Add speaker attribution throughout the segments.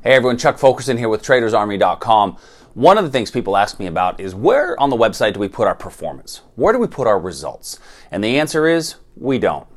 Speaker 1: Hey everyone, Chuck Fulkerson here with TradersArmy.com. One of the things people ask me about is where on the website do we put our performance? Where do we put our results? And the answer is we don't.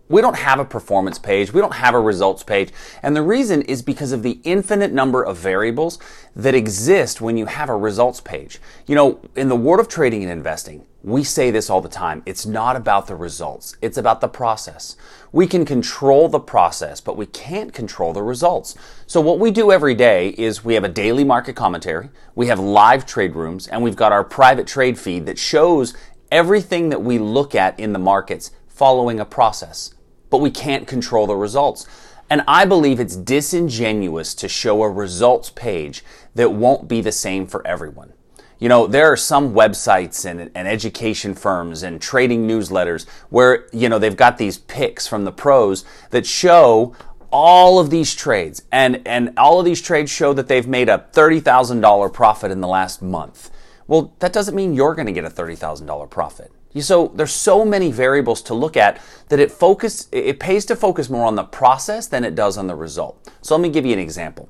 Speaker 1: We don't have a performance page. We don't have a results page. And the reason is because of the infinite number of variables that exist when you have a results page. You know, in the world of trading and investing, we say this all the time. It's not about the results. It's about the process. We can control the process, but we can't control the results. So what we do every day is we have a daily market commentary, we have live trade rooms, and we've got our private trade feed that shows everything that we look at in the markets following a process. But we can't control the results. And I believe it's disingenuous to show a results page that won't be the same for everyone. You know, there are some websites and education firms and trading newsletters where, you know, they've got these picks from the pros that show all of these trades. And all of these trades show that they've made a $30,000 profit in the last month. Well, that doesn't mean you're going to get a $30,000 profit. So there's so many variables to look at that it pays to focus more on the process than it does on the result. So let me give you an example.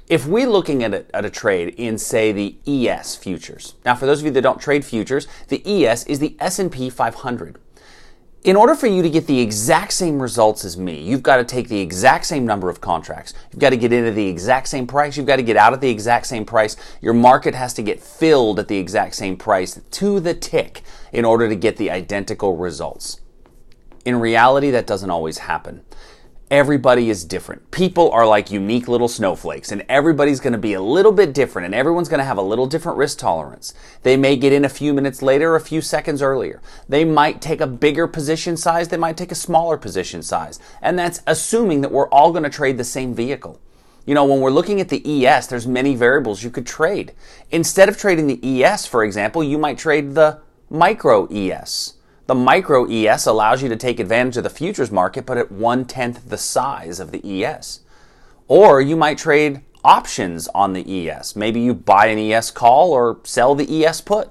Speaker 1: If we're looking at a trade in, say, the ES futures. Now, for those of you that don't trade futures, the ES is the S&P 500. In order for you to get the exact same results as me, you've got to take the exact same number of contracts. You've got to get into the exact same price. You've got to get out at the exact same price. Your market has to get filled at the exact same price to the tick in order to get the identical results. In reality, that doesn't always happen. Everybody is different. People are like unique little snowflakes, and everybody's going to be a little bit different, and everyone's going to have a little different risk tolerance. They may get in a few minutes later or a few seconds earlier. They might take a bigger position size. They might take a smaller position size. And that's assuming that we're all going to trade the same vehicle. You know, when we're looking at the ES, there's many variables you could trade. Instead of trading the ES, for example, you might trade the micro ES. The micro ES allows you to take advantage of the futures market, but at 1/10 the size of the ES. Or you might trade options on the ES. Maybe you buy an ES call or sell the ES put.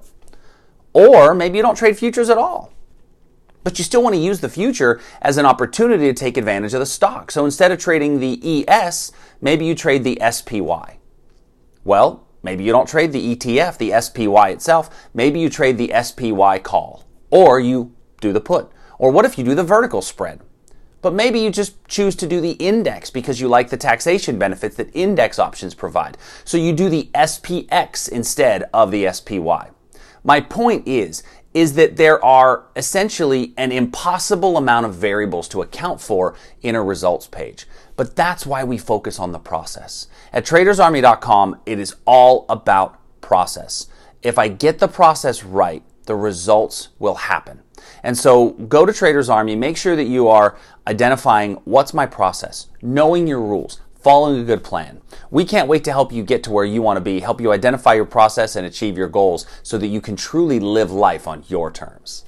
Speaker 1: Or maybe you don't trade futures at all. But you still want to use the future as an opportunity to take advantage of the stock. So instead of trading the ES, maybe you trade the SPY. Well, maybe you don't trade the ETF, the SPY itself. Maybe you trade the SPY call. Or you do the put. Or what if you do the vertical spread? But maybe you just choose to do the index because you like the taxation benefits that index options provide. So you do the SPX instead of the SPY. My point is that there are essentially an impossible amount of variables to account for in a results page. But that's why we focus on the process. At TradersArmy.com, it is all about process. If I get the process right, the results will happen. And so go to Traders Army, make sure that you are identifying what's my process, knowing your rules, following a good plan. We can't wait to help you get to where you want to be, help you identify your process and achieve your goals so that you can truly live life on your terms.